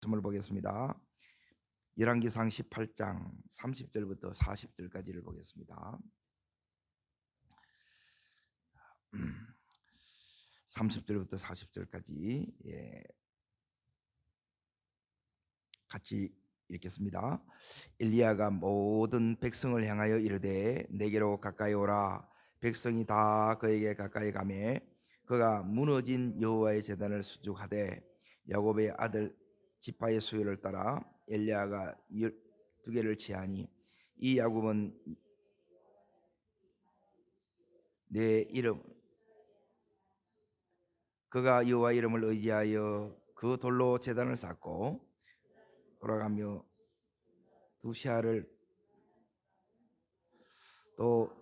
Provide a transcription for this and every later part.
말씀을 보겠습니다. 열왕기상 18장 30절부터 40절까지를 보겠습니다. 30절부터 40절까지 같이 읽겠습니다. 엘리야가 모든 백성을 향하여 이르되 내게로 가까이 오라. 백성이 다 그에게 가까이 가매 그가 무너진 여호와의 제단을 수축하되 야곱의 아들 지파의 수요를 따라 엘리야가 12개를 취하니 이 야곱은 내 이름 그가 여호와 이름을 의지하여 그 돌로 제단을 쌓고 돌아가며 두 시야를 또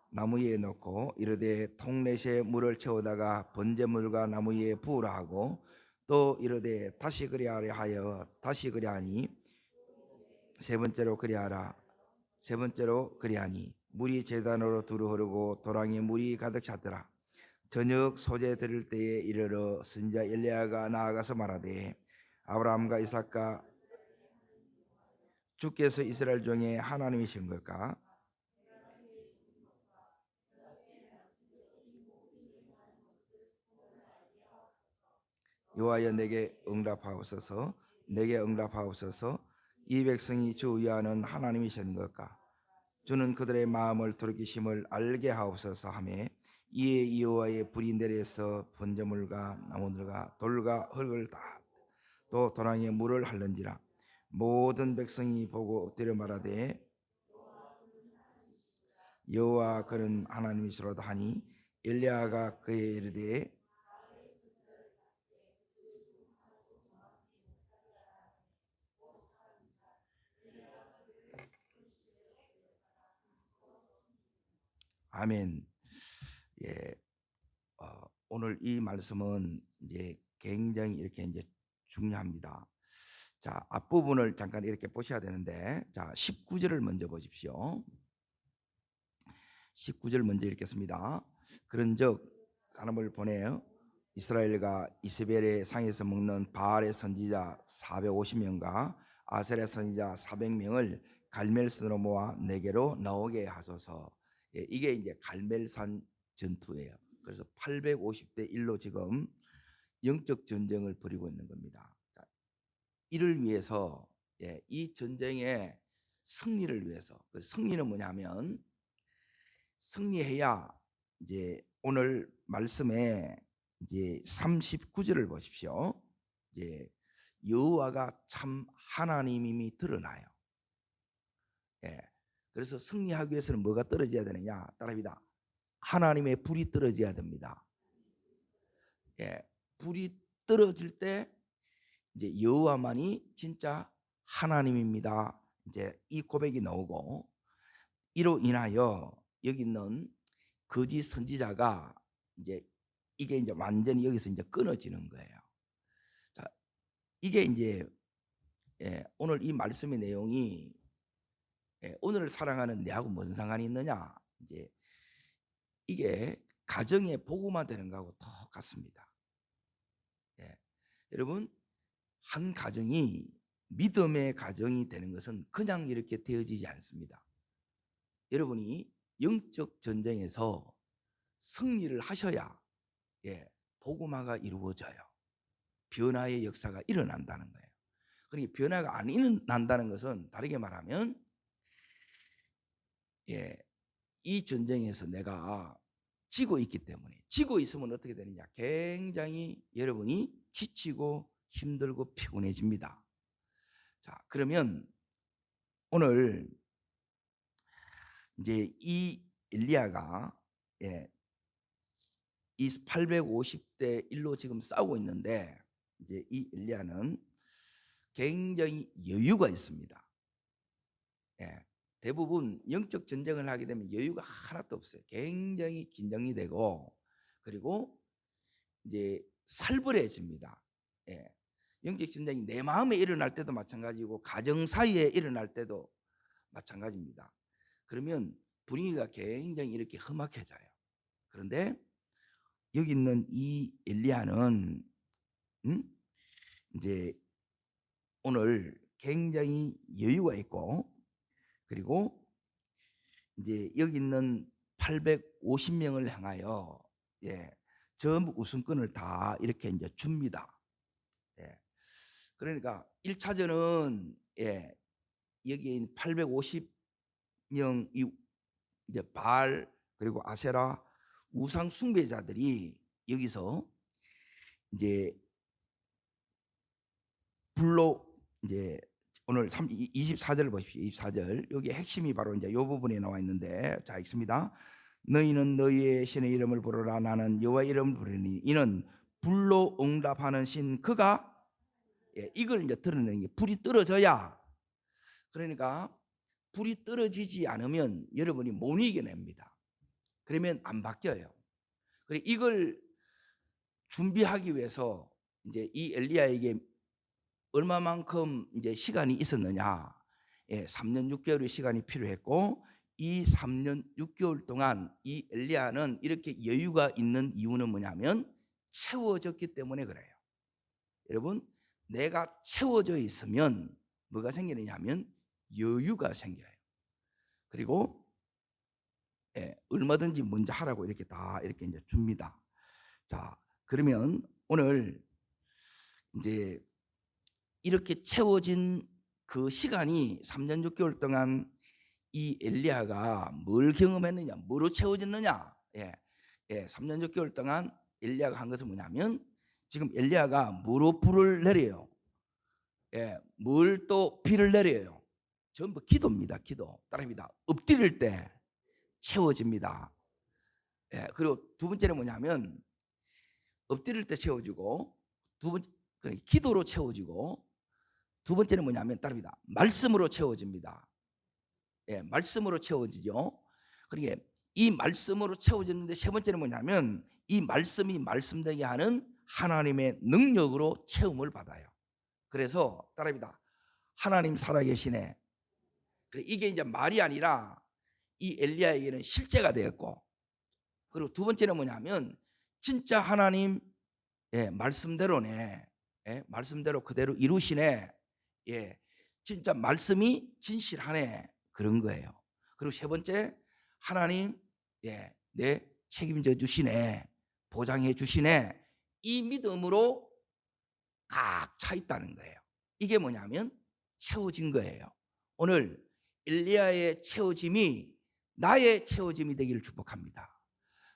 나무 위에 놓고 이르되 통넷에 물을 채우다가 번제물과 나무 위에 부으라 하고 또 이르되 다시 그리하려 하여 다시 그리하니 세 번째로 그리하라 세 번째로 그리하니 물이 제단으로 두루 흐르고 도랑에 물이 가득 찼더라. 저녁 소재 들을 때에 이르러 선지자 엘리야가 나아가서 말하되 아브라함과 이삭과 주께서 이스라엘 중에 하나님이신 걸까? 여호와여 내게 응답하옵소서. 내게 응답하옵소서. 이 백성이 주 위하는 하나님이신 걸까? 주는 그들의 마음을 돌이키심을 알게 하옵소서 하매 이에 여호와의 불이 내려서 번제물과 나무들과 돌과 흙을 다 또 도랑에 물을 할는지라. 모든 백성이 보고 엎드려 말하되 여호와 그는 하나님이시로다 하니 엘리야가 그의 이르되 아멘. 예, 오늘 이 말씀은 이제 굉장히 이렇게 이제 중요합니다. 자, 앞부분을 잠깐 이렇게 보셔야 되는데, 자, 19절을 먼저 보십시오. 19절 먼저 읽겠습니다. 그런즉 사람을 보내어 이스라엘과 이세벨의 상에서 먹는 바알의 선지자 450명과 아셀의 선지자 400명을 갈멜산으로 모아 내게로 나오게 하소서. 이게 이제 갈멜산 전투예요. 그래서 850대 1로 지금 영적 전쟁을 벌이고 있는 겁니다. 이를 위해서 이 전쟁의 승리를 위해서, 그 승리는 뭐냐면 승리해야 이제 오늘 말씀에 이제 39절을 보십시오. 이제 여호와가 참 하나님임이 드러나요. 그래서 승리하기 위해서는 뭐가 떨어져야 되느냐? 따라합니다. 하나님의 불이 떨어져야 됩니다. 불이 떨어질 때 이제 여호와만이 진짜 하나님입니다. 이제 이 고백이 나오고 이로 인하여 여기 있는 거짓 선지자가 이제 이게 이제 완전히 여기서 이제 끊어지는 거예요. 자, 이게 이제 오늘 이 말씀의 내용이 오늘을 사랑하는 내하고 무슨 상관이 있느냐? 이제 이게 가정의 복음화 되는 거하고 똑같습니다. 여러분, 한 가정이 믿음의 가정이 되는 것은 그냥 이렇게 되어지지 않습니다. 여러분이 영적 전쟁에서 승리를 하셔야 복음화가 이루어져요. 변화의 역사가 일어난다는 거예요. 그러니까 변화가 안 일어난다는 것은 다르게 말하면 이 전쟁에서 내가 지고 있기 때문에, 지고 있으면 어떻게 되느냐? 굉장히 여러분이 지치고 힘들고 피곤해집니다. 자, 그러면 오늘 이제 이 엘리야가 이 850대 1로 지금 싸우고 있는데, 이제 이 엘리야는 굉장히 여유가 있습니다. 대부분 영적 전쟁을 하게 되면 여유가 하나도 없어요. 굉장히 긴장이 되고, 그리고 이제 살벌해집니다. 영적 전쟁이 내 마음에 일어날 때도 마찬가지고 가정 사이에 일어날 때도 마찬가지입니다. 그러면 분위기가 굉장히 이렇게 험악해져요. 그런데 여기 있는 이 엘리야는 이제 오늘 굉장히 여유가 있고, 그리고 이제 여기 있는 850명을 향하여 전부 우승권을 다 이렇게 이제 줍니다. 그러니까 1차전은 여기 850명 이제 바알 그리고 아세라 우상 숭배자들이 여기서 이제 불로 이제 오늘 24절 보십시오. 24절 여기 핵심이 바로 이제 이 부분에 나와 있는데, 자 읽습니다. 너희는 너희의 신의 이름을 부르라. 나는 여호와 이름을 부르니 이는 불로 응답하는 신 그가 이걸 이제 드러내는 게 불이 떨어져야. 그러니까 불이 떨어지지 않으면 여러분이 못 이겨냅니다. 그러면 안 바뀌어요. 그래 이걸 준비하기 위해서 이제 이 엘리야에게 얼마만큼 이제 시간이 있었느냐? 3년 6개월의 시간이 필요했고, 이 3년 6개월 동안 이 엘리야는 이렇게 여유가 있는 이유는 뭐냐면 채워졌기 때문에 그래요. 여러분, 내가 채워져 있으면 뭐가 생기느냐면 여유가 생겨요. 그리고 얼마든지 먼저 하라고 이렇게 다 이렇게 이제 줍니다. 자, 그러면 오늘 이제 이렇게 채워진 그 시간이 3년 6개월 동안 이 엘리야가 뭘 경험했느냐, 뭐로 채워졌느냐? 3년 6개월 동안 엘리야가 한 것은 뭐냐면 지금 엘리야가 뭐로 불을 내려요? 뭘 또 비를 내려요? 전부 기도입니다. 기도. 따라합니다. 엎드릴 때 채워집니다. 그리고 두 번째는 뭐냐면 엎드릴 때 채워지고, 두 번째 기도로 채워지고, 두 번째는 뭐냐면 따릅니다. 말씀으로 채워집니다. 말씀으로 채워지죠. 그러니까 이 말씀으로 채워졌는데, 세 번째는 뭐냐면 이 말씀이 말씀되게 하는 하나님의 능력으로 채움을 받아요. 그래서 따릅니다. 하나님 살아계시네. 이게 이제 말이 아니라 이 엘리야에게는 실제가 되었고, 그리고 두 번째는 뭐냐면 진짜 하나님 말씀대로네. 말씀대로 그대로 이루시네. 진짜 말씀이 진실하네. 그런 거예요. 그리고 세 번째, 하나님 내 책임져 주시네. 보장해 주시네. 이 믿음으로 각 차 있다는 거예요. 이게 뭐냐면 채워진 거예요. 오늘 엘리야의 채워짐이 나의 채워짐이 되기를 축복합니다.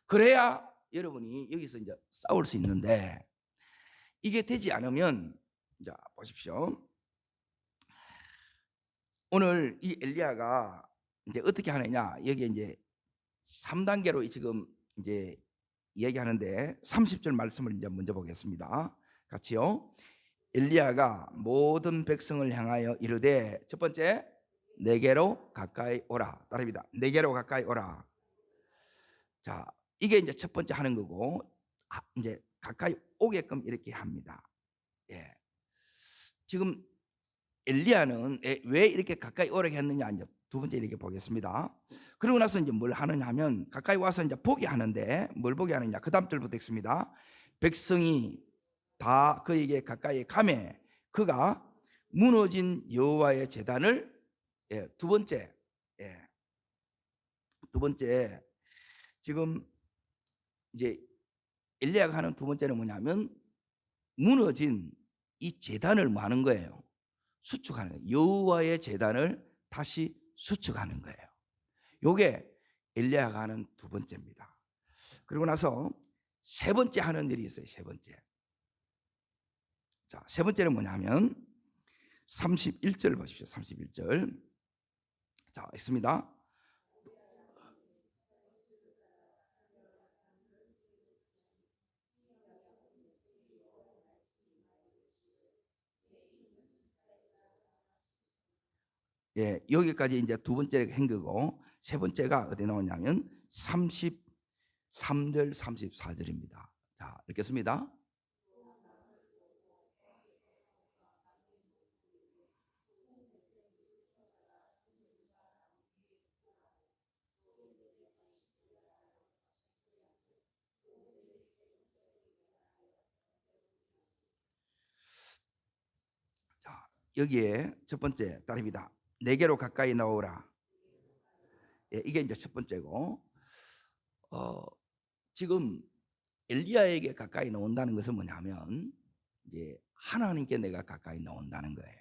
그래야 여러분이 여기서 이제 싸울 수 있는데, 이게 되지 않으면, 자 보십시오. 오늘 이 엘리야가 이제 어떻게 하느냐, 여기 이제 3단계로 지금 이제 얘기하는데 30절 말씀을 이제 먼저 보겠습니다. 같이요. 엘리야가 모든 백성을 향하여 이르되, 첫 번째, 내게로 가까이 오라. 따릅니다. 내게로 가까이 오라. 자, 이게 이제 첫 번째 하는 거고, 이제 가까이 오게끔 이렇게 합니다. 지금 엘리야는 왜 이렇게 가까이 오게 했느냐, 이제 두 번째 이렇게 보겠습니다. 그러고 나서 이제 뭘 하느냐 하면 가까이 와서 이제 보게 하는데, 뭘 보게 하느냐, 그 다음 절부터 읽습니다. 백성이 다 그에게 가까이 가매 그가 무너진 여호와의 제단을, 두 번째 지금 이제 엘리야가 하는 두 번째는 뭐냐면 무너진 이 제단을 뭐 하는 거예요? 수축하는 거예요. 여호와의 제단을 다시 수축하는 거예요. 요게 엘리야가 하는 두 번째입니다. 그리고 나서 세 번째 하는 일이 있어요. 세 번째. 자, 세 번째는 뭐냐면 31절 보십시오. 31절. 자, 있습니다. 여기까지 이제 두 번째 한 거고, 세 번째가 어디 나오냐면 33절 34절입니다. 자, 읽겠습니다. 여기에 첫 번째 답입니다. 내게로 가까이 나오라. 예, 이게 이제 첫 번째고, 어, 지금 엘리야에게 가까이 나온다는 것은 뭐냐면 이제 하나님께 내가 가까이 나온다는 거예요.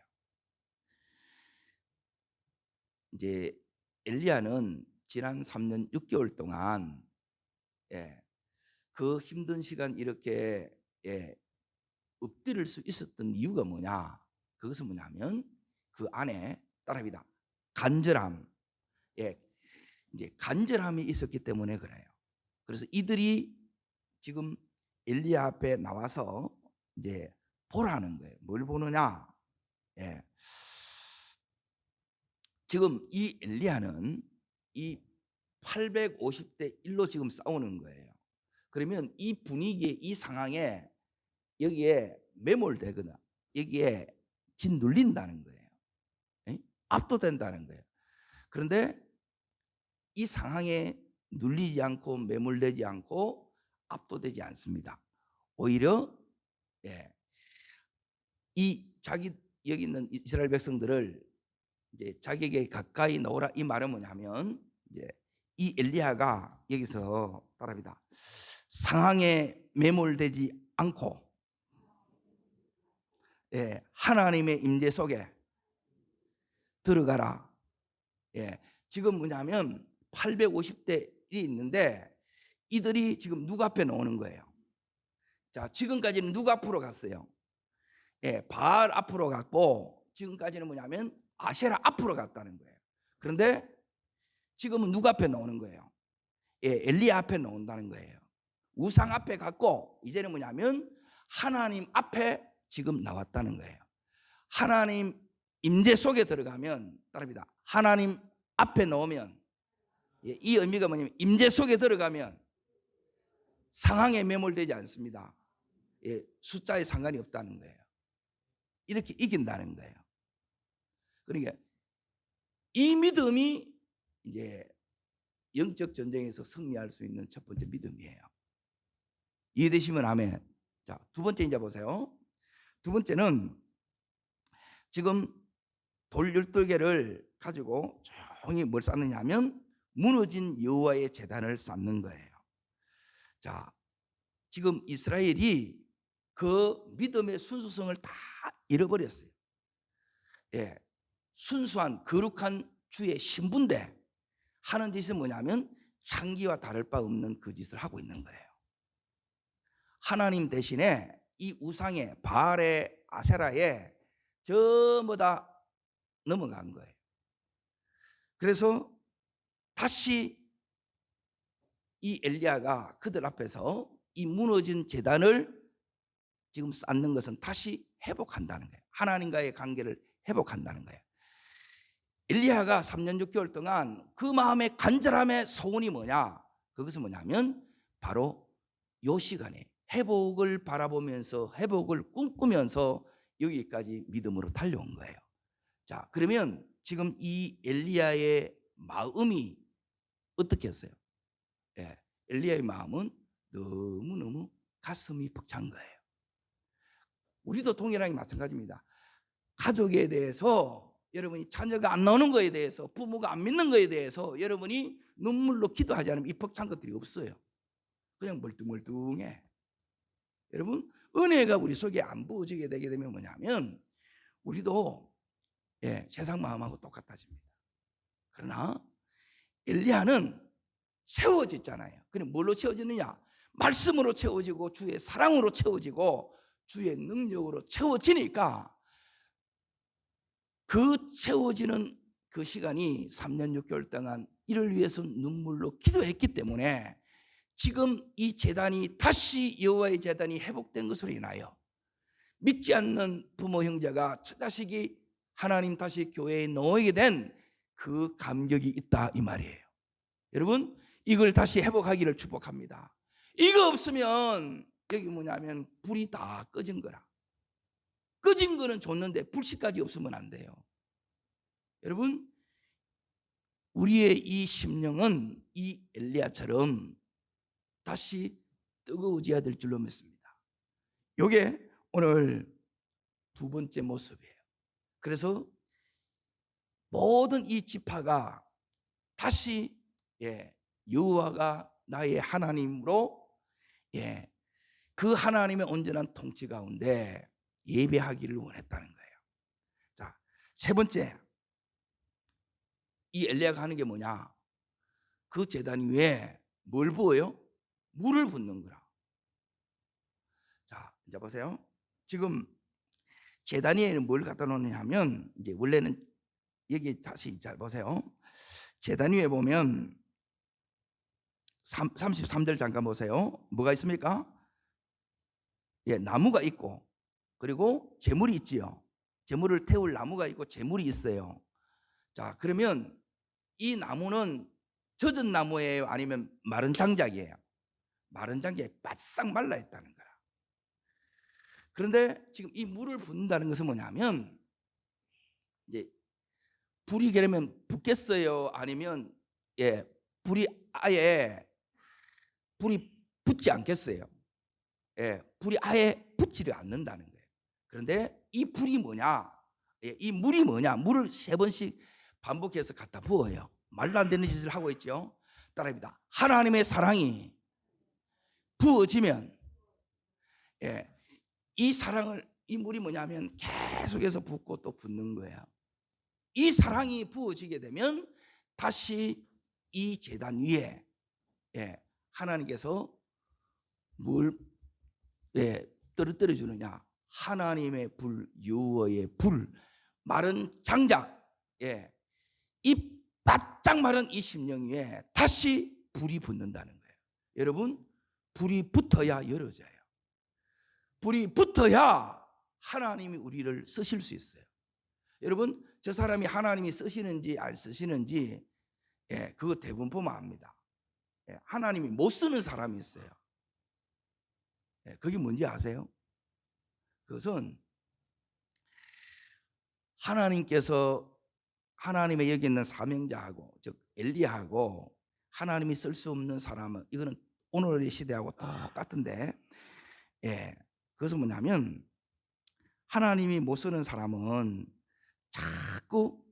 이제 엘리야는 지난 3년 6개월 동안 예, 그 힘든 시간 이렇게 예, 엎드릴 수 있었던 이유가 뭐냐? 그것은 뭐냐면 그 안에 따라합니다. 간절함, 예, 이제 간절함이 있었기 때문에 그래요. 그래서 이들이 지금 엘리야 앞에 나와서 이제 보라는 거예요. 뭘 보느냐? 예. 지금 이 엘리야는 이 850대 1로 지금 싸우는 거예요. 그러면 이 분위기에 이 상황에 여기에 매몰되거나 여기에 짓눌린다는 거예요. 예? 압도된다는 거예요. 그런데 이 상황에 눌리지 않고 매몰되지 않고 압도되지 않습니다. 오히려 예, 이 자기 여기 있는 이스라엘 백성들을 이제 자기에게 가까이 나오라 이 말은 뭐냐면 이제 이 엘리야가 여기서 따라합니다. 상황에 매몰되지 않고 예, 하나님의 임재 속에 들어가라. 예, 지금 뭐냐면 850대 1이 있는데 이들이 지금 누구 앞에 나오는 거예요? 자, 지금까지는 누구 앞으로 갔어요? 예, 바알 앞으로 갔고 지금까지는 뭐냐면 아세라 앞으로 갔다는 거예요. 그런데 지금은 누구 앞에 나오는 거예요? 예, 엘리야 앞에 나온다는 거예요. 우상 앞에 갔고 이제는 뭐냐면 하나님 앞에 지금 나왔다는 거예요. 하나님 임재 속에 들어가면 따릅니다. 하나님 앞에 나오면 예, 이 의미가 뭐냐면 임재 속에 들어가면 상황에 매몰되지 않습니다. 예, 숫자에 상관이 없다는 거예요. 이렇게 이긴다는 거예요. 그러니까 이 믿음이 이제 영적 전쟁에서 승리할 수 있는 첫 번째 믿음이에요. 이해되시면 아멘. 자, 두 번째 이제 보세요. 두 번째는 지금 돌 12개를 가지고 조용히 뭘 쌓느냐 하면 무너진 여호와의 제단을 쌓는 거예요. 자, 지금 이스라엘이 그 믿음의 순수성을 다 잃어버렸어요. 예, 순수한 거룩한 주의 신분대 하는 짓은 뭐냐면 창기와 다를 바 없는 그 짓을 하고 있는 거예요. 하나님 대신에 이 우상의 바알의 아세라에 전부 다 넘어간 거예요. 그래서 다시 이 엘리야가 그들 앞에서 이 무너진 제단을 지금 쌓는 것은 다시 회복한다는 거예요. 하나님과의 관계를 회복한다는 거예요. 엘리야가 3년 6개월 동안 그 마음의 간절함의 소원이 뭐냐? 그것은 뭐냐면 바로 요 시간에 회복을 바라보면서 회복을 꿈꾸면서 여기까지 믿음으로 달려온 거예요. 자, 그러면 지금 이 엘리야의 마음이 어떻게 했어요? 예, 엘리야의 마음은 너무너무 가슴이 벅찬 거예요. 우리도 동일하게 마찬가지입니다. 가족에 대해서 여러분이 자녀가 안 나오는 거에 대해서 부모가 안 믿는 거에 대해서 여러분이 눈물로 기도하지 않으면 이 벅찬 것들이 없어요. 그냥 멀뚱멀뚱해. 여러분 은혜가 우리 속에 안 부어지게 되게 되면 뭐냐면 우리도 예, 세상 마음하고 똑같아집니다. 그러나 엘리야는 채워졌잖아요. 그럼 뭘로 채워지느냐? 말씀으로 채워지고 주의 사랑으로 채워지고 주의 능력으로 채워지니까 그 채워지는 그 시간이 3년 6개월 동안 이를 위해서 눈물로 기도했기 때문에 지금 이 제단이 다시 여호와의 제단이 회복된 것으로 인하여 믿지 않는 부모 형제가 처자식이 하나님 다시 교회에 넣게 된 그 감격이 있다 이 말이에요. 여러분 이걸 다시 회복하기를 축복합니다. 이거 없으면 여기 뭐냐면 불이 다 꺼진 거라. 꺼진 거는 좋는데 불씨까지 없으면 안 돼요. 여러분 우리의 이 심령은 이 엘리야처럼 다시 뜨거워져야 될 줄로 믿습니다. 이게 오늘 두 번째 모습이에요. 그래서 모든 이 지파가 다시 여호와가 나의 하나님으로 그 하나님의 온전한 통치 가운데 예배하기를 원했다는 거예요. 자, 세 번째, 이 엘리야가 하는 게 뭐냐? 그 제단 위에 뭘 부어요? 물을 붓는 거라. 자, 이제 보세요. 지금 제단 위에는 뭘 갖다 놓느냐 하면, 이제 원래는 여기 다시 잘 보세요. 제단 위에 보면 33절 잠깐 보세요. 뭐가 있습니까? 나무가 있고, 그리고 제물이 있지요. 제물을 태울 나무가 있고 제물이 있어요. 자, 그러면 이 나무는 젖은 나무예요? 아니면 마른 장작이에요? 마른 장작이 바싹 말라 있다는 거야. 그런데 지금 이 물을 붓는다는 것은 뭐냐면, 이제 불이 그러면 붙겠어요? 아니면 불이 아예 불이 붙지 않겠어요? 불이 아예 붙지를 않는다는 거예요. 그런데 이 불이 뭐냐? 이 물이 뭐냐? 물을 3번씩 반복해서 갖다 부어요. 말도 안 되는 짓을 하고 있죠. 따라합니다. 하나님의 사랑이 부어지면 이 사랑을, 이 물이 뭐냐면 계속해서 붓고 또 붓는 거예요. 이 사랑이 부어지게 되면 다시 이 제단 위에 하나님께서 뭘 떨어뜨려 주느냐? 하나님의 불, 여호와의 불, 마른 장작, 이 바짝 마른 이 심령 위에 다시 불이 붙는다는 거예요. 여러분, 불이 붙어야 열어져요. 불이 붙어야 하나님이 우리를 쓰실 수 있어요. 여러분, 저 사람이 하나님이 쓰시는지 안 쓰시는지 그거 대부분 보면 압니다. 하나님이 못 쓰는 사람이 있어요. 그게 뭔지 아세요? 그것은 하나님께서 하나님의 여기 있는 사명자하고, 즉 엘리야하고 하나님이 쓸 수 없는 사람은, 이거는 오늘의 시대하고 똑같은데, 그것은 뭐냐면 하나님이 못 쓰는 사람은 자꾸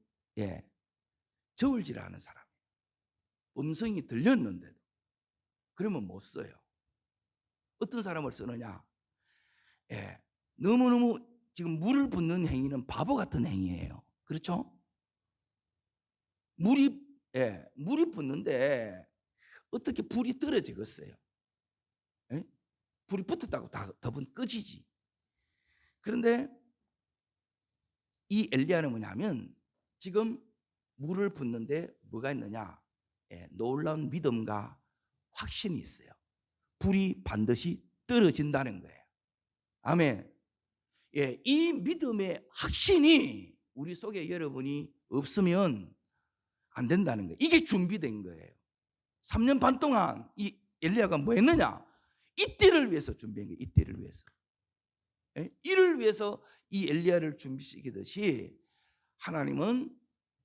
저울질하는 사람, 음성이 들렸는데도 그러면 못 써요. 어떤 사람을 쓰느냐? 너무너무 지금 물을 붓는 행위는 바보 같은 행위예요. 그렇죠? 물이 붙는데 어떻게 불이 떨어지겠어요? 불이 붙었다고 다 더분 꺼지지. 그런데 이 엘리야는 뭐냐면 지금 물을 붓는데 뭐가 있느냐? 놀라운 믿음과 확신이 있어요. 불이 반드시 떨어진다는 거예요. 아멘. 이 믿음의 확신이 우리 속에 여러분이 없으면 안 된다는 거예요. 이게 준비된 거예요. 3년 반 동안 이 엘리야가 뭐 했느냐? 이때를 위해서 준비한 거예요. 이때를 위해서. 이를 위해서 이 엘리야를 준비시키듯이 하나님은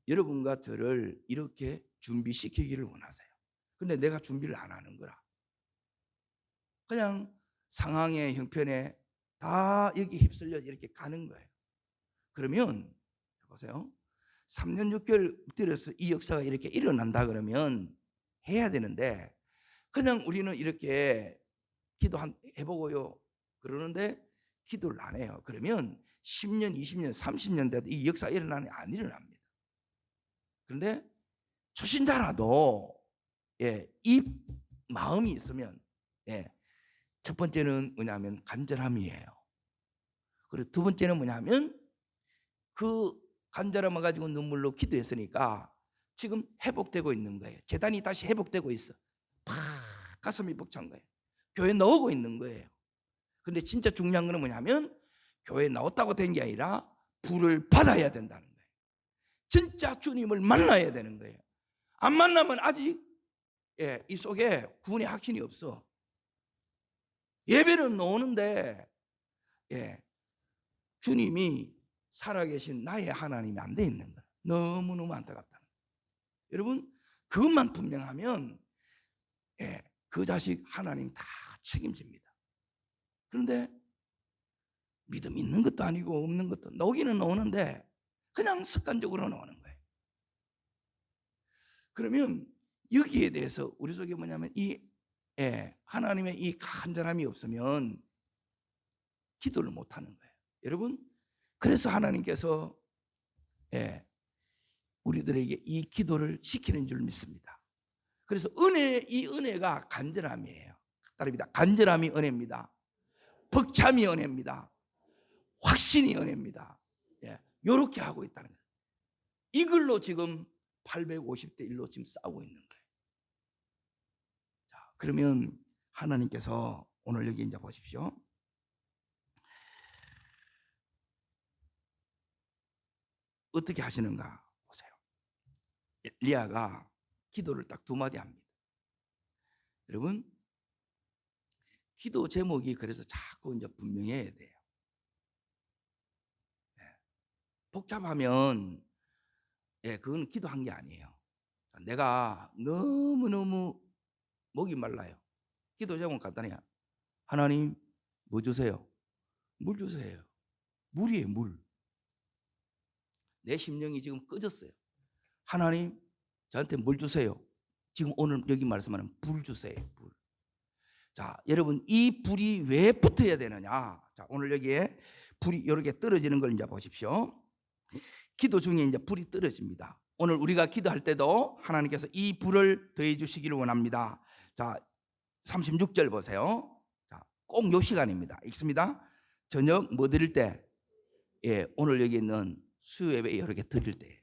여러분과 저를 이렇게 준비시키기를 원하세요. 근데 내가 준비를 안 하는 거라. 그냥 상황에, 형편에 다 여기 휩쓸려 이렇게 가는 거예요. 그러면 보세요. 3년 6개월 들여서 이 역사가 이렇게 일어난다 그러면 해야 되는데, 그냥 우리는 이렇게 기도해보고요 그러는데 기도를 안 해요. 그러면 10년, 20년, 30년 돼도 이 역사가 일어나는 게 안 일어납니다. 그런데 초신자라도 이 마음이 있으면 첫 번째는 뭐냐면 간절함이에요. 그리고 두 번째는 뭐냐면 그 간절함을 가지고 눈물로 기도했으니까 지금 회복되고 있는 거예요. 제단이 다시 회복되고 있어. 팍 가슴이 벅찬 거예요. 교회 나오고 있는 거예요. 근데 진짜 중요한 거는 뭐냐면 교회 나왔다고 된 게 아니라 불을 받아야 된다는 거예요. 진짜 주님을 만나야 되는 거예요. 안 만나면 아직 이 속에 구원의 확신이 없어. 예배는 나오는데 주님이 살아계신 나의 하나님이 안 돼 있는 거예요. 너무너무 안타깝다는 거예요. 여러분, 그것만 분명하면 그 자식 하나님 다 책임집니다. 그런데 믿음 있는 것도 아니고 없는 것도, 나오기는 나오는데 그냥 습관적으로 나오는 거예요. 그러면 여기에 대해서 우리 속에 뭐냐면 하나님의 이 간절함이 없으면 기도를 못 하는 거예요. 여러분, 그래서 하나님께서 우리들에게 이 기도를 시키는 줄 믿습니다. 그래서 이 은혜가 간절함이에요. 따릅니다. 간절함이 은혜입니다. 벅참이 은혜입니다. 확신이 은혜입니다. 이렇게 하고 있다는 거예요. 이걸로 지금 850대 1로 지금 싸우고 있는 거예요. 자, 그러면 하나님께서 오늘 여기 이제 보십시오. 어떻게 하시는가 보세요. 엘리야가 기도를 딱 두 마디 합니다. 여러분, 기도 제목이 그래서 자꾸 이제 분명해야 돼요. 복잡하면 그건 기도한 게 아니에요. 내가 너무너무 목이 말라요. 기도 제목은 간단해요. 하나님, 뭐 주세요? 물 주세요. 물이에요, 물. 내 심령이 지금 꺼졌어요. 하나님, 저한테 물 주세요. 지금 오늘 여기 말씀하는 불 주세요, 불. 자, 여러분, 이 불이 왜 붙어야 되느냐? 자, 오늘 여기에 불이 이렇게 떨어지는 걸 이제 보십시오. 기도 중에 이제 불이 떨어집니다. 오늘 우리가 기도할 때도 하나님께서 이 불을 더해 주시기를 원합니다. 자, 36절 보세요. 자, 꼭 요 시간입니다. 읽습니다. 저녁 뭐 드릴 때? 오늘 여기 있는 수요 예배 이렇게 드릴 때예요.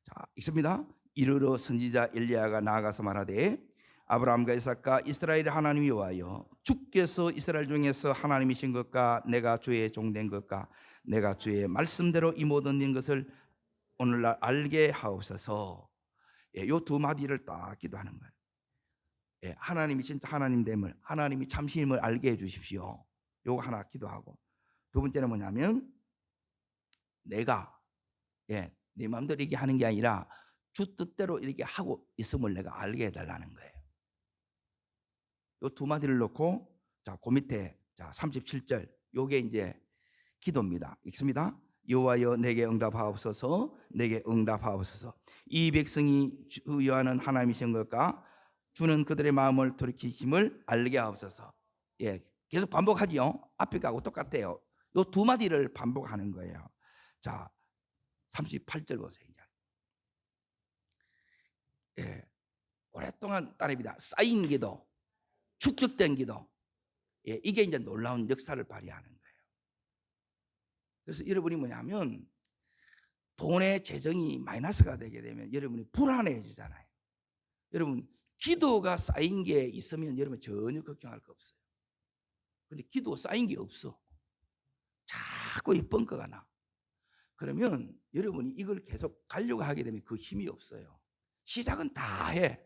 자, 읽습니다. 이르러 선지자 엘리야가 나아가서 말하되 아브라함과 이삭과 이스라엘의 하나님 여호와여, 주께서 이스라엘 중에서 하나님이신 것과 내가 주의 종된 것과 내가 주의 말씀대로 이 모든 일 것을 오늘날 알게 하옵소서. 요 두 마디를 딱 기도하는 거예요. 하나님이 진짜 하나님됨을, 하나님이 참신임을 알게 해 주십시오. 요거 하나 기도하고, 두 번째는 뭐냐면 내가 네 마음대로 이렇게 하는 게 아니라 주 뜻대로 이렇게 하고 있음을 내가 알게 해달라는 거예요. 요 두 마디를 놓고, 자, 그 밑에, 자, 37절, 요게 이제 기도입니다. 읽습니다. 여호와여, 내게 응답하옵소서, 내게 응답하옵소서. 이 백성이 주여하는 하나님이신 것과 주는 그들의 마음을 돌이키심을 알게 하옵소서. 계속 반복하지요. 앞에 가고 똑같아요. 요 두 마디를 반복하는 거예요. 자, 38절 보세요. 오랫동안 따릅니다. 쌓인 기도, 축적된 기도, 이게 이제 놀라운 역사를 발휘하는 거예요. 그래서 여러분이 뭐냐면 돈의 재정이 마이너스가 되게 되면 여러분이 불안해지잖아요. 여러분, 기도가 쌓인 게 있으면 여러분 전혀 걱정할 거 없어요. 근데 기도 쌓인 게 없어. 자꾸 이 뻥커가 나. 그러면 여러분이 이걸 계속 가려고 하게 되면 그 힘이 없어요. 시작은 다 해.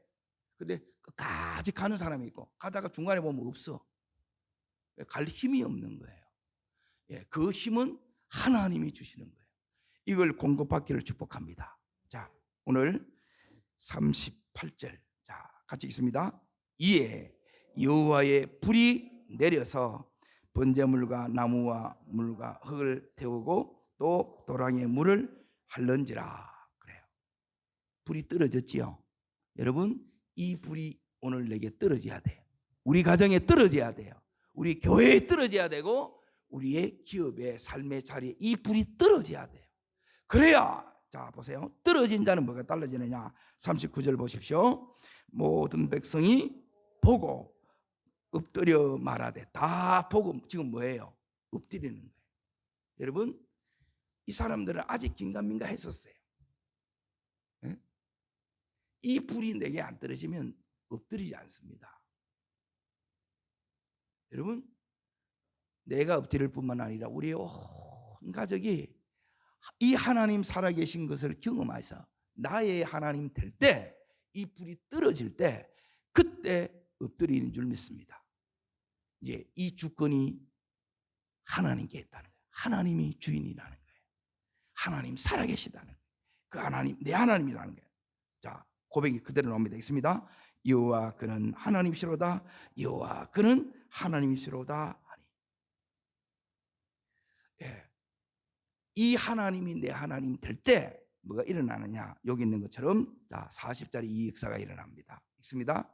근데 끝까지 가는 사람이 있고 가다가 중간에 보면 없어. 갈 힘이 없는 거예요. 그 힘은 하나님이 주시는 거예요. 이걸 공급받기를 축복합니다. 자, 오늘 38절, 자, 같이 읽습니다. 이에 여호와의 불이 내려서 번제물과 나무와 물과 흙을 태우고 또 도랑의 물을 할런지라. 그래요. 불이 떨어졌지요. 여러분, 이 불이 오늘 내게 떨어져야 돼요. 우리 가정에 떨어져야 돼요. 우리 교회에 떨어져야 되고 우리의 기업의 삶의 자리에 이 불이 떨어져야 돼요. 그래야, 자, 보세요. 떨어진 자는 뭐가 달라지느냐? 39절 보십시오. 모든 백성이 보고 엎드려 말하되, 다 보고 지금 뭐예요? 엎드리는 거예요. 여러분, 이 사람들은 아직 긴가민가 했었어요. 이 불이 내게 안 떨어지면 엎드리지 않습니다. 여러분, 내가 엎드릴 뿐만 아니라 우리의 온 가족이 이 하나님 살아계신 것을 경험해서 나의 하나님 될 때, 이 불이 떨어질 때 그때 엎드리는 줄 믿습니다. 이제 이 주권이 하나님께 있다는 거예요. 하나님이 주인이라는 거예요. 하나님 살아계시다는 거예요. 그 하나님, 내 하나님이라는 거예요. 자, 고백이 그대로 나옵니다. 있습니다. 여호와 그는 하나님이시로다. 여호와 그는 하나님이시로다. 이 하나님이 내 하나님 될 때 뭐가 일어나느냐? 여기 있는 것처럼 자 40자리 이 역사가 일어납니다. 읽습니다.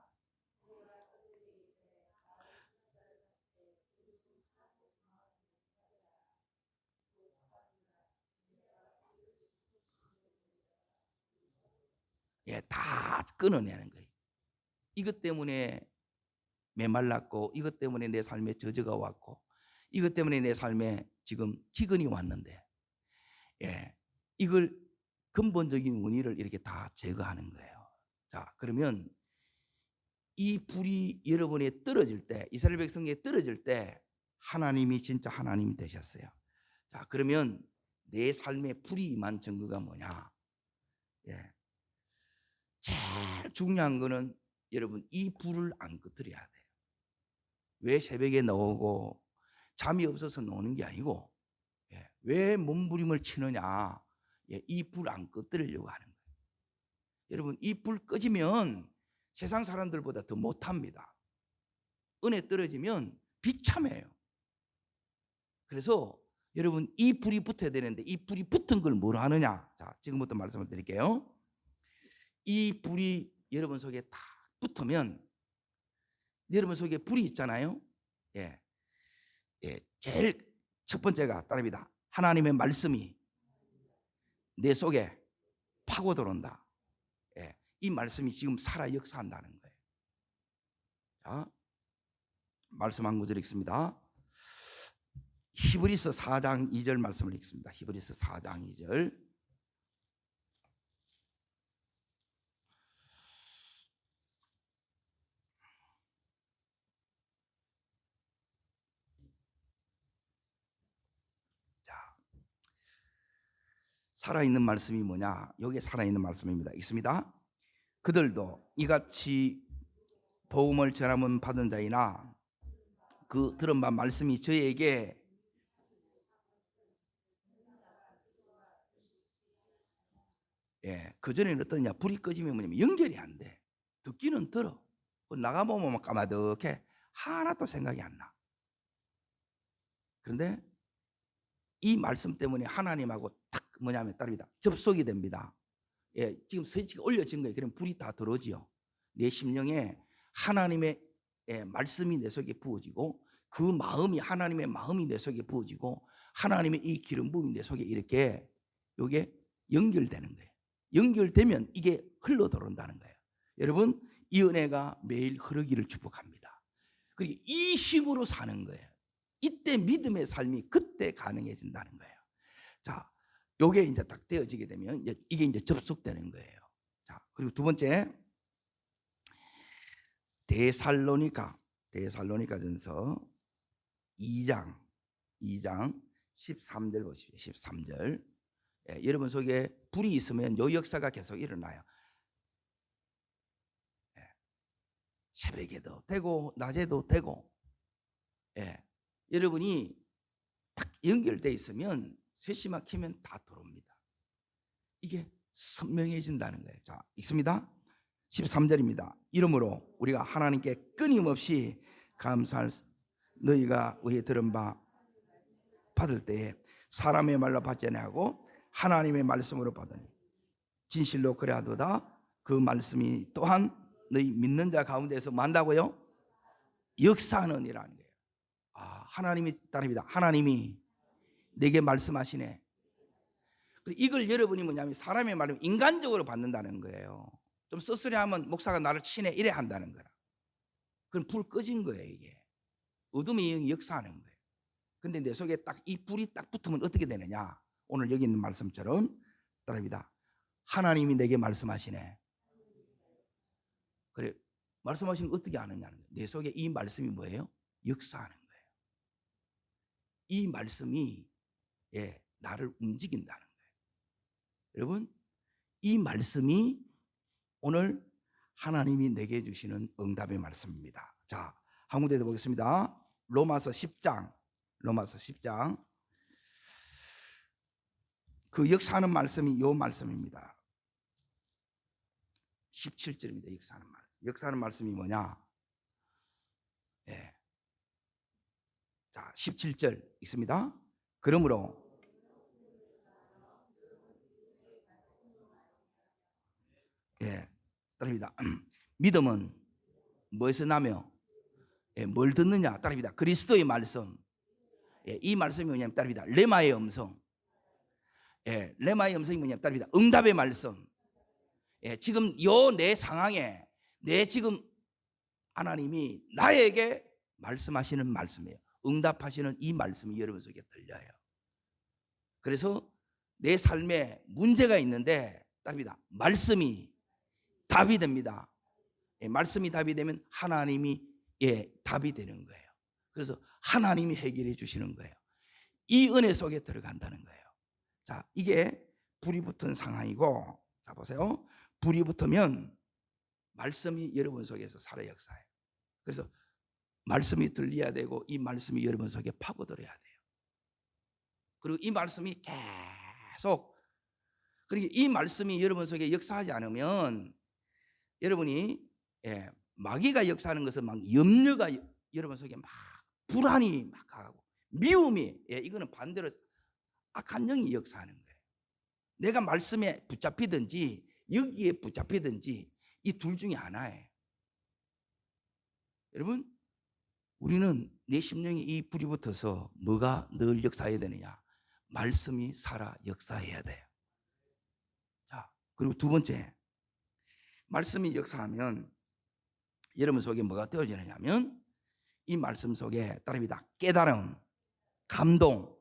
예, 다 끊어내는 거예요. 이것 때문에 메말랐고, 이것 때문에 내 삶에 저주가 왔고, 이것 때문에 내 삶에 지금 기근이 왔는데, 예, 이걸 근본적인 원인을 이렇게 다 제거하는 거예요. 자, 그러면 이 불이 여러분에 떨어질 때, 이스라엘 백성에게 떨어질 때 하나님이 진짜 하나님이 되셨어요. 자, 그러면 내 삶에 불이 임한 증거가 뭐냐? 예, 제일 중요한 거는 여러분 이 불을 안 꺼뜨려야 돼요. 왜 새벽에 나오고 잠이 없어서 나오는 게 아니고, 예, 왜 몸부림을 치느냐? 예, 이 불 안 꺼뜨리려고 하는 거예요. 여러분 이 불 꺼지면 세상 사람들보다 더 못합니다. 은혜 떨어지면 비참해요. 그래서 여러분 이 불이 붙어야 되는데 이 불이 붙은 걸 뭐로 하느냐? 자, 지금부터 말씀을 드릴게요. 이 불이 여러분 속에 딱 붙으면 여러분 속에 불이 있잖아요. 예, 예, 제일 첫 번째가 따릅니다. 하나님의 말씀이 내 속에 파고 들어온다. 예, 이 말씀이 지금 살아 역사한다는 거예요. 자, 말씀 한 구절 읽습니다. 히브리서 4장 2절 말씀을 읽습니다. 히브리서 4장 2절. 자, 살아있는 말씀이 뭐냐? 여기에 살아있는 말씀입니다. 읽습니다. 그들도 이같이 복음을 전함을 받은 자이나 그 들은 바 말씀이 저에게 예, 그전에는 어떠냐? 불이 꺼지면 뭐냐면 연결이 안 돼. 듣기는 들어. 나가보면 까마득해. 하나도 생각이 안 나. 그런데 이 말씀 때문에 하나님하고 딱 뭐냐면 따릅니다. 접속이 됩니다. 예, 지금 스위치가 올려진 거예요. 그럼 불이 다 들어오지요. 내 심령에 하나님의 말씀이 내 속에 부어지고 그 마음이 하나님의 마음이 내 속에 부어지고 하나님의 이 기름 부음이 내 속에 이렇게 요게 연결되는 거예요. 연결되면 이게 흘러 들어온다는 거예요. 여러분 이 은혜가 매일 흐르기를 축복합니다. 그리고 이 힘으로 사는 거예요. 이때 믿음의 삶이 그때 가능해진다는 거예요. 자, 요게 이제 딱 되어지게 되면 이게 이제 접속되는 거예요. 자, 그리고 두 번째 데살로니가전서 2장 13절 보십시오. 13절. 예, 여러분 속에 불이 있으면 요 역사가 계속 일어나요. 예, 새벽에도 되고 낮에도 되고, 예, 여러분이 딱 연결돼 있으면 쇠시만 키면 다 들어옵니다. 이게 선명해진다는 거예요. 자, 읽습니다. 13절입니다. 이러므로 우리가 하나님께 끊임없이 감사할 너희가 의에 들은 바 받을 때에 사람의 말로 받지 아니하고 하나님의 말씀으로 받으니 진실로 그래하도다. 그 말씀이 또한 너희 믿는 자 가운데서 만다고요? 역사하느니라는 거예요. 아, 하나님이 따릅니다. 하나님이 내게 말씀하시네. 이걸 여러분이 뭐냐면 사람의 말을 인간적으로 받는다는 거예요. 좀 쓸쓸해하면 목사가 나를 치네 이래 한다는 거야. 그럼 불 꺼진 거예요. 이게 어둠의 영이 역사하는 거예요. 근데 내 속에 딱 이 불이 딱 붙으면 어떻게 되느냐? 오늘 여기 있는 말씀처럼 따릅니다. 하나님이 내게 말씀하시네. 그래, 말씀하시면 어떻게 아느냐는 거예요. 내 속에 이 말씀이 뭐예요? 역사하는 거예요. 이 말씀이 나를 움직인다는 거예요. 여러분, 이 말씀이 오늘 하나님이 내게 주시는 응답의 말씀입니다. 자, 한 군데 더 보겠습니다. 로마서 10장. 그 역사하는 말씀이 요 말씀입니다. 17절입니다. 역사하는 말씀. 역사하는 말씀이 뭐냐? 예. 자, 17절 있습니다. 그러므로 예, 따릅니다. 믿음은 뭐에서 나며? 예, 뭘 듣느냐? 따릅니다. 그리스도의 말씀. 예, 이 말씀이 뭐냐면 따릅니다. 레마의 음성. 예, 레마의 음성이 뭐냐면 따릅니다. 응답의 말씀. 예, 지금 요 내 상황에 내 지금 하나님이 나에게 말씀하시는 말씀이에요. 응답하시는 이 말씀이 여러분 속에 들려요. 그래서 내 삶에 문제가 있는데 따릅니다. 말씀이 답이 됩니다. 예, 말씀이 답이 되면 하나님이 답이 되는 거예요. 그래서 하나님이 해결해 주시는 거예요. 이 은혜 속에 들어간다는 거예요. 자, 이게 불이 붙은 상황이고, 자 보세요. 불이 붙으면 말씀이 여러분 속에서 살아 역사해요. 그래서 말씀이 들려야 되고 이 말씀이 여러분 속에 파고들어야 돼요. 그리고 이 말씀이 계속, 그러니까 이 말씀이 여러분 속에 역사하지 않으면 여러분이 마귀가 역사하는 것은 막 염려가 여러분 속에 막 불안이 막 하고 미움이, 이거는 반대로 악한 영이 역사하는 거예요. 내가 말씀에 붙잡히든지 여기에 붙잡히든지 이 둘 중에 하나예요. 여러분, 우리는 내 심령에 이 불이 붙어서 뭐가 늘 역사해야 되느냐? 말씀이 살아 역사해야 돼요. 자, 그리고 두 번째, 말씀이 역사하면 여러분 속에 뭐가 되어지느냐면 이 말씀 속에 따릅니다. 깨달음, 감동,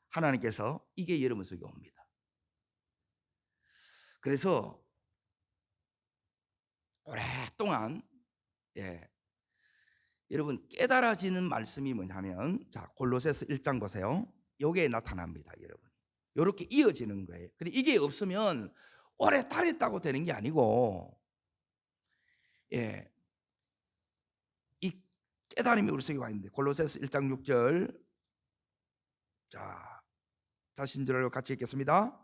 하나님께서 이게 여러분 속에 옵니다. 그래서 오랫동안 여러분 깨달아지는 말씀이 뭐냐면, 자 골로새서 1장 보세요. 요게 나타납니다. 여러분 이렇게 이어지는 거예요. 근데 이게 없으면 오래 달했다고 되는 게 아니고, 이 깨달음이 우리 속에 와 있는데, 골로새서 1장 6절, 자 자신들로 같이 읽겠습니다.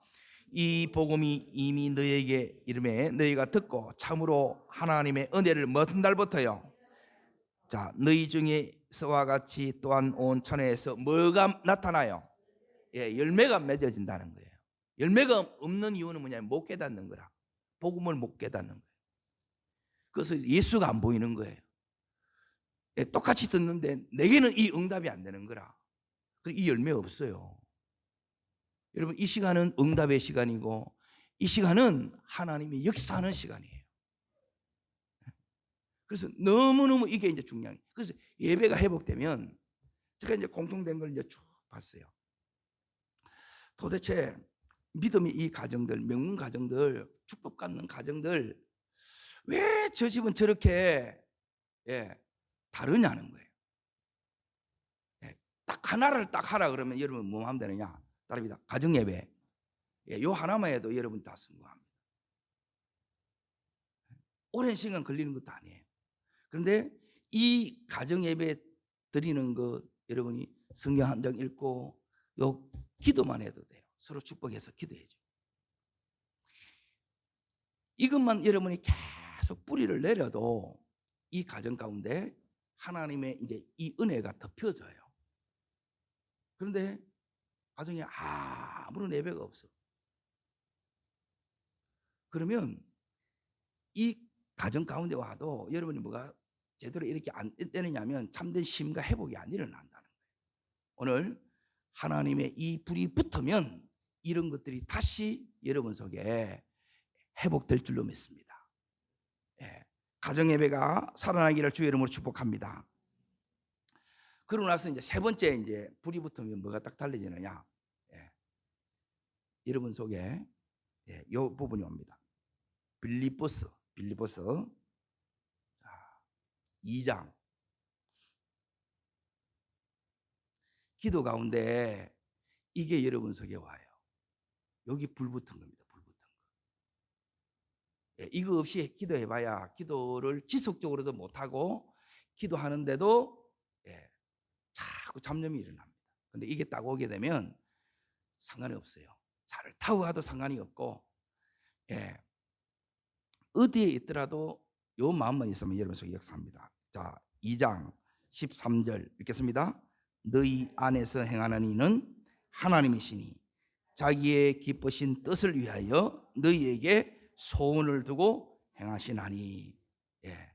이 복음이 이미 너에게 이름에 너희가 듣고 참으로 하나님의 은혜를 얻은 날부터요. 자, 너희 중에서와 같이 또한 온 천하에서 뭐가 나타나요? 열매가 맺어진다는 거예요. 열매가 없는 이유는 뭐냐면 못 깨닫는 거라. 복음을 못 깨닫는 거예요. 그래서 예수가 안 보이는 거예요. 똑같이 듣는데 내게는 이 응답이 안 되는 거라. 그리고 이 열매 없어요. 여러분, 이 시간은 응답의 시간이고 이 시간은 하나님이 역사하는 시간이에요. 그래서 너무너무 이게 이제 중요해요. 그래서 예배가 회복되면 제가 이제 공통된 걸 이제 쭉 봤어요. 도대체 믿음의 이 가정들, 명문 가정들, 축복 갖는 가정들, 왜 저 집은 저렇게 다르냐는 거예요. 딱 하나를 딱 하라 그러면 여러분 뭐 하면 되느냐? 따릅니다. 가정 예배. 요 하나만 해도 여러분 다 성공합니다. 오랜 시간 걸리는 것도 아니에요. 그런데 이 가정 예배 드리는 것, 여러분이 성경 한 장 읽고 요 기도만 해도 돼요. 서로 축복해서 기도해줘. 이것만 여러분이 계속 뿌리를 내려도 이 가정 가운데 하나님의 이제 이 은혜가 덮여져요. 그런데 가정에 아무런 예배가 없어. 그러면 이 가정 가운데 와도 여러분이 뭐가 제대로 이렇게 안 되느냐면 참된 심과 회복이 안 일어난다는 거예요. 오늘 하나님의 이 불이 붙으면 이런 것들이 다시 여러분 속에 회복될 줄로 믿습니다. 가정 예배가 살아나기를 주의 이름으로 축복합니다. 그러고 나서 이제 세 번째, 이제 불이 붙으면 뭐가 딱 달라지느냐? 여러분 속에 이 부분이 옵니다. 빌립보서 2장. 기도 가운데 이게 여러분 속에 와요. 여기 불 붙은 겁니다. 불 붙은 거. 이거 없이 기도해봐야 기도를 지속적으로도 못하고 기도하는데도 자꾸 잡념이 일어납니다. 근데 이게 딱 오게 되면 상관이 없어요. 차를 타고 가도 상관이 없고, 어디에 있더라도 요 마음만 있으면 여러분 속에 역사합니다. 자, 2장 13절 읽겠습니다. 너희 안에서 행하는 이는 하나님이시니 자기의 기쁘신 뜻을 위하여 너희에게 소원을 두고 행하시나니. 예.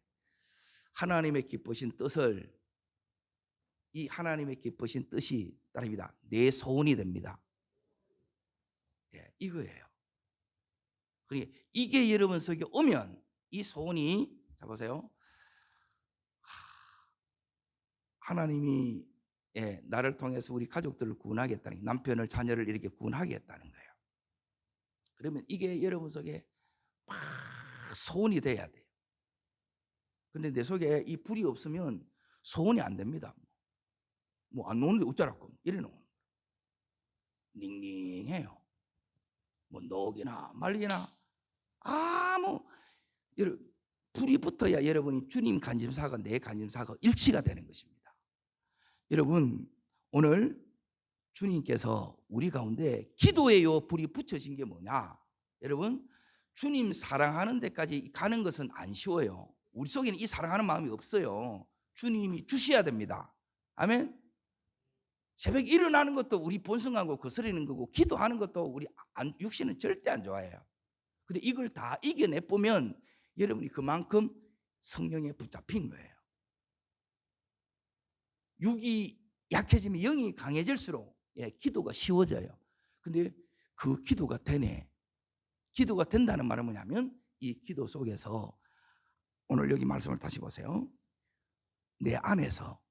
하나님의 기쁘신 뜻을, 이 하나님의 기쁘신 뜻이 따릅니다. 내 소원이 됩니다. 예, 이거예요. 그러니까 이게 여러분 속에 오면 이 소원이, 자 보세요. 하나님이 나를 통해서 우리 가족들을 구원하겠다는, 남편을 자녀를 이렇게 구원하겠다는 거예요. 그러면 이게 여러분 속에 막 소원이 돼야 돼요. 근데 내 속에 이 불이 없으면 소원이 안 됩니다. 뭐 안 노는데 어쩌라고 이래놓은 닝닝해요. 뭐 녹이나 말리나 아무, 불이 붙어야 여러분이 주님 관심사가 내 관심사가 일치가 되는 것입니다. 여러분, 오늘 주님께서 우리 가운데 기도의 요 불이 붙여진 게 뭐냐? 여러분, 주님 사랑하는 데까지 가는 것은 안 쉬워요. 우리 속에는 이 사랑하는 마음이 없어요. 주님이 주셔야 됩니다. 아멘. 새벽에 일어나는 것도 우리 본성하고 거스르는 거고, 기도하는 것도 우리 육신은 절대 안 좋아해요. 근데 이걸 다 이겨내 보면 여러분이 그만큼 성령에 붙잡힌 거예요. 육이 약해지면 영이 강해질수록 기도가 쉬워져요. 근데 그 기도가 되네. 기도가 된다는 말은 뭐냐면, 이 기도 속에서 오늘 여기 말씀을 다시 보세요. 내 안에서